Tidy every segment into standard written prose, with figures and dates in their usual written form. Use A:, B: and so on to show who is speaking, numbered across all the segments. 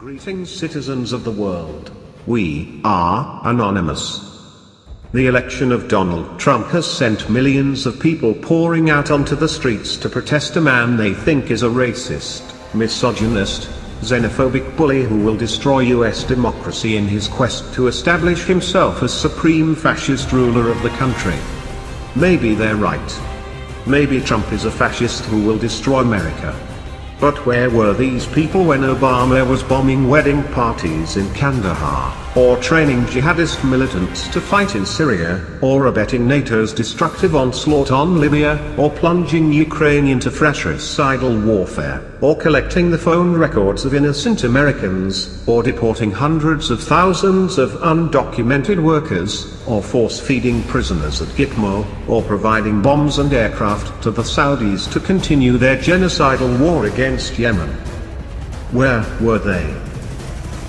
A: Greetings, citizens of the world. We are anonymous. The election of Donald Trump has sent millions of people pouring out onto the streets to protest a man they think is a racist, misogynist, xenophobic bully who will destroy US democracy in his quest to establish himself as supreme fascist ruler of the country. Maybe they're right. Maybe Trump is a fascist who will destroy America. But where were these people when Obama was bombing wedding parties in Kandahar, or training jihadist militants to fight in Syria, or abetting NATO's destructive onslaught on Libya, or plunging Ukraine into fratricidal warfare, or collecting the phone records of innocent Americans, or deporting hundreds of thousands of undocumented workers, or force-feeding prisoners at Gitmo, or providing bombs and aircraft to the Saudis to continue their genocidal war against Yemen? Where were they?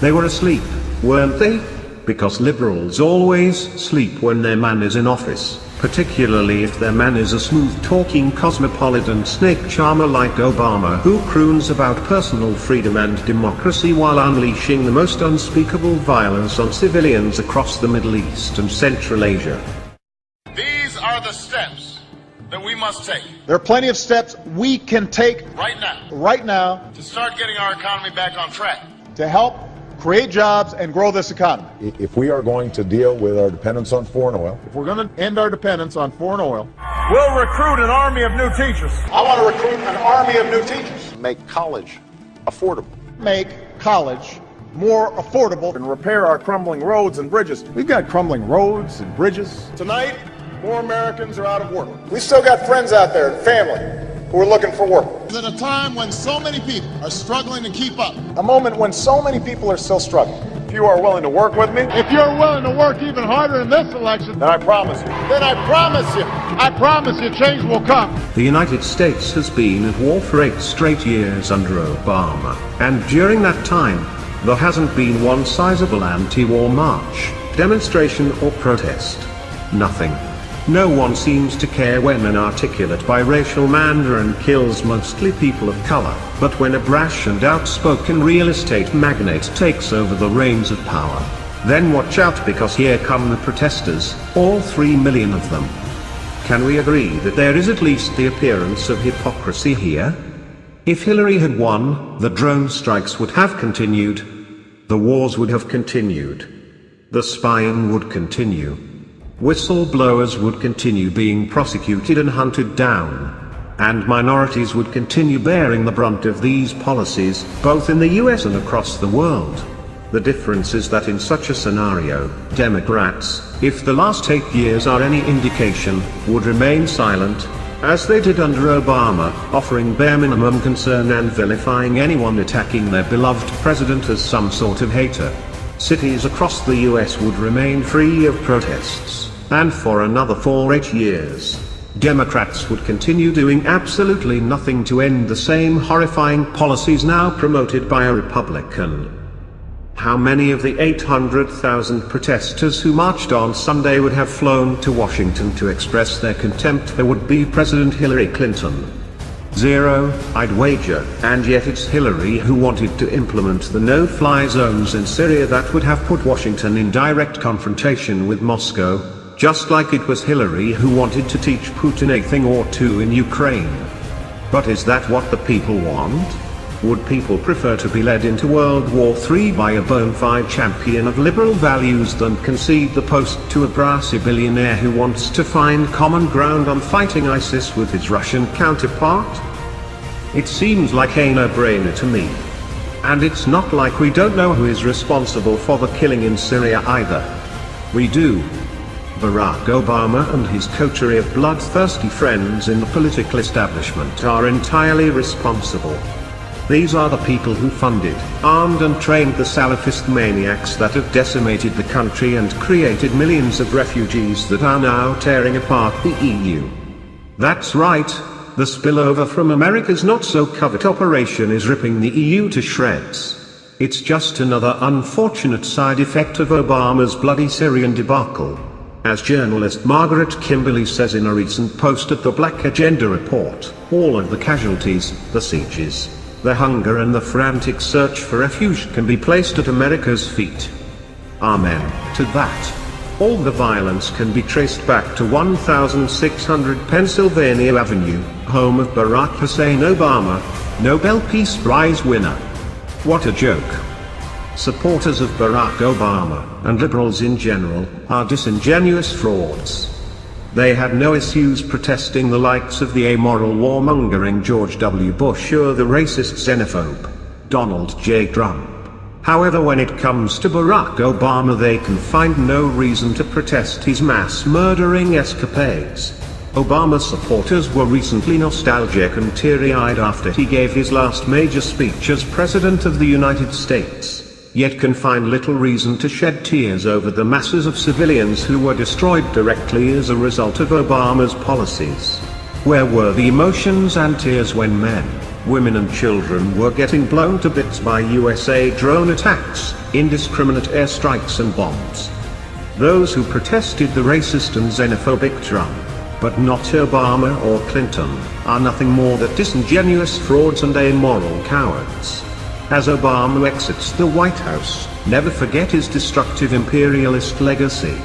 A: They were asleep, weren't they? Because liberals always sleep when their man is in office, particularly if their man is a smooth-talking cosmopolitan snake charmer like Obama, who croons about personal freedom and democracy while unleashing the most unspeakable violence on civilians across the Middle East and Central Asia.
B: These are the steps that we must take.
C: There are plenty of steps we can take
B: right now
C: to
B: start getting our economy back on track.
C: to help create jobs and grow this economy.
D: If we are going to deal with our dependence on foreign oil,
C: If we're going to end our dependence on foreign oil,
B: We'll recruit an army of new teachers.
C: I want to recruit an army of new teachers,
D: make college affordable.
C: make college more affordable,
E: and repair our crumbling roads and bridges.
C: We've got crumbling roads and bridges.
E: Tonight, more Americans are out of work.
C: We still got friends out there and family who are looking for work.
F: At a time when so many people are struggling to keep up.
C: A moment when so many people are still struggling.
E: If you are willing to work with me,
C: If you're willing to work even harder in this election,
E: then I promise you,
C: then I promise you change will come.
A: The United States has been at war for 8 straight years under Obama, and during that time, there hasn't been one sizable anti-war march, demonstration or protest. Nothing. No one seems to care when an articulate biracial mandarin kills mostly people of color, but when a brash and outspoken real estate magnate takes over the reins of power, then watch out, because here come the protesters, all 3 million of them. Can we agree that there is at least the appearance of hypocrisy here? If Hillary had won, the drone strikes would have continued. The wars would have continued. The spying would continue. Whistleblowers would continue being prosecuted and hunted down. And minorities would continue bearing the brunt of these policies, both in the US and across the world. The difference is that in such a scenario, Democrats, if the last 8 years are any indication, would remain silent, as they did under Obama, offering bare minimum concern and vilifying anyone attacking their beloved president as some sort of hater. Cities across the US would remain free of protests, and for another 8 years, Democrats would continue doing absolutely nothing to end the same horrifying policies now promoted by a Republican. How many of the 800,000 protesters who marched on Sunday would have flown to Washington to express their contempt for would-be President Hillary Clinton? 0, I'd wager, and yet it's Hillary who wanted to implement the no-fly zones in Syria that would have put Washington in direct confrontation with Moscow, just like it was Hillary who wanted to teach Putin a thing or two in Ukraine. But is that what the people want? Would people prefer to be led into World War III by a bona fide champion of liberal values than concede the post to a brassy billionaire who wants to find common ground on fighting ISIS with his Russian counterpart? It seems like a no-brainer to me. And it's not like we don't know who is responsible for the killing in Syria either. We do. Barack Obama and his coterie of bloodthirsty friends in the political establishment are entirely responsible. These are the people who funded, armed and trained the Salafist maniacs that have decimated the country and created millions of refugees that are now tearing apart the EU. That's right, the spillover from America's not-so-covert operation is ripping the EU to shreds. It's just another unfortunate side effect of Obama's bloody Syrian debacle. As journalist Margaret Kimberly says in a recent post at the Black Agenda Report, all of the casualties, the sieges, the hunger and the frantic search for refuge can be placed at America's feet. Amen to that. All the violence can be traced back to 1600 Pennsylvania Avenue, home of Barack Hussein Obama, Nobel Peace Prize winner. What a joke. Supporters of Barack Obama, and liberals in general, are disingenuous frauds. They had no issues protesting the likes of the amoral warmongering George W. Bush or the racist xenophobe Donald J. Trump. However, when it comes to Barack Obama, they can find no reason to protest his mass murdering escapades. Obama supporters were recently nostalgic and teary-eyed after he gave his last major speech as President of the United States, yet can find little reason to shed tears over the masses of civilians who were destroyed directly as a result of Obama's policies. Where were the emotions and tears when men, women and children were getting blown to bits by USA drone attacks, indiscriminate airstrikes and bombs? Those who protested the racist and xenophobic Trump, but not Obama or Clinton, are nothing more than disingenuous frauds and amoral cowards. As Obama exits the White House, never forget his destructive imperialist legacy.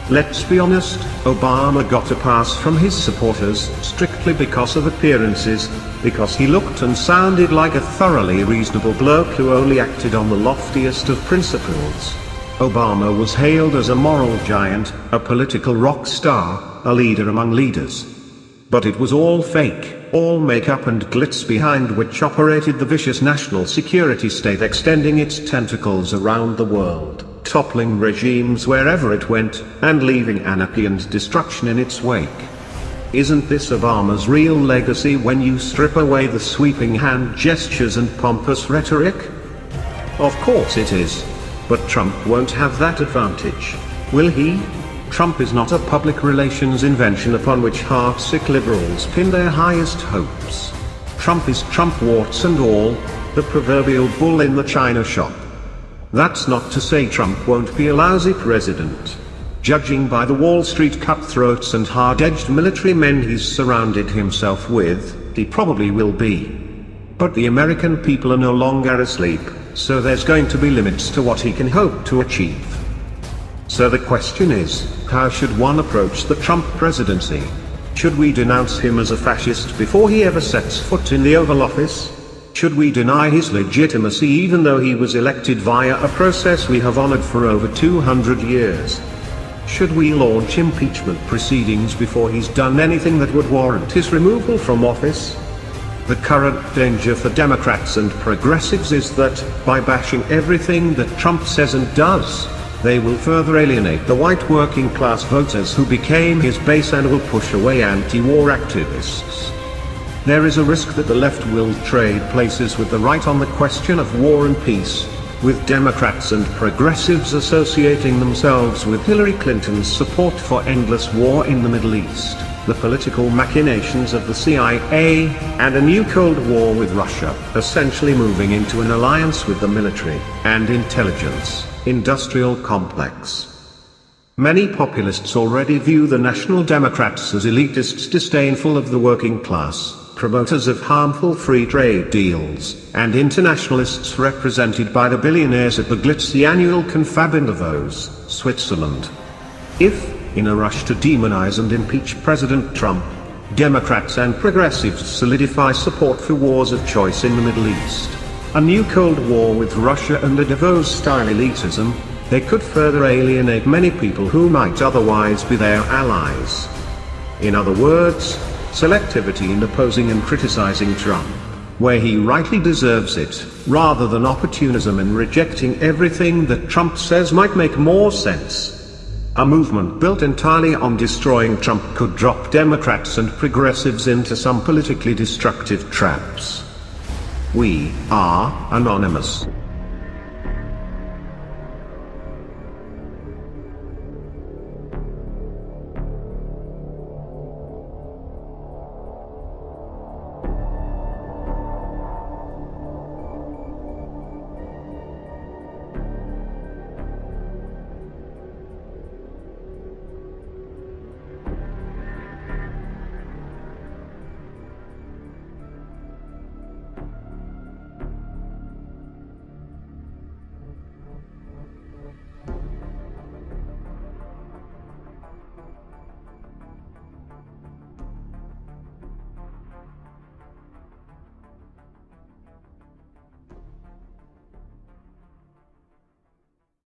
A: Let's be honest, Obama got a pass from his supporters strictly because of appearances, because he looked and sounded like a thoroughly reasonable bloke who only acted on the loftiest of principles. Obama was hailed as a moral giant, a political rock star, a leader among leaders. But it was all fake, all make-up and glitz behind which operated the vicious national security state, extending its tentacles around the world, toppling regimes wherever it went, and leaving anarchy and destruction in its wake. Isn't this Obama's real legacy when you strip away the sweeping hand gestures and pompous rhetoric? Of course it is. But Trump won't have that advantage, will he? Trump is not a public relations invention upon which heartsick liberals pin their highest hopes. Trump is Trump, warts and all, the proverbial bull in the china shop. That's not to say Trump won't be a lousy president. Judging by the Wall Street cutthroats and hard-edged military men he's surrounded himself with, he probably will be. But the American people are no longer asleep, so there's going to be limits to what he can hope to achieve. So the question is, how should one approach the Trump presidency? Should we denounce him as a fascist before he ever sets foot in the Oval Office? Should we deny his legitimacy even though he was elected via a process we have honored for over 200 years? Should we launch impeachment proceedings before he's done anything that would warrant his removal from office? The current danger for Democrats and progressives is that, by bashing everything that Trump says and does, they will further alienate the white working class voters who became his base and will push away anti-war activists. There is a risk that the left will trade places with the right on the question of war and peace, with Democrats and progressives associating themselves with Hillary Clinton's support for endless war in the Middle East, the political machinations of the CIA, and a new Cold War with Russia, essentially moving into an alliance with the military and intelligence industrial complex. Many populists already view the National Democrats as elitists disdainful of the working class, promoters of harmful free trade deals, and internationalists represented by the billionaires at the glitzy annual confab in Davos, Switzerland. If, in a rush to demonize and impeach President Trump, Democrats and progressives solidify support for wars of choice in the Middle East, a new Cold War with Russia and a Davos-style elitism, they could further alienate many people who might otherwise be their allies. In other words, selectivity in opposing and criticizing Trump, where he rightly deserves it, rather than opportunism in rejecting everything that Trump says might make more sense. A movement built entirely on destroying Trump could drop Democrats and progressives into some politically destructive traps. We are anonymous.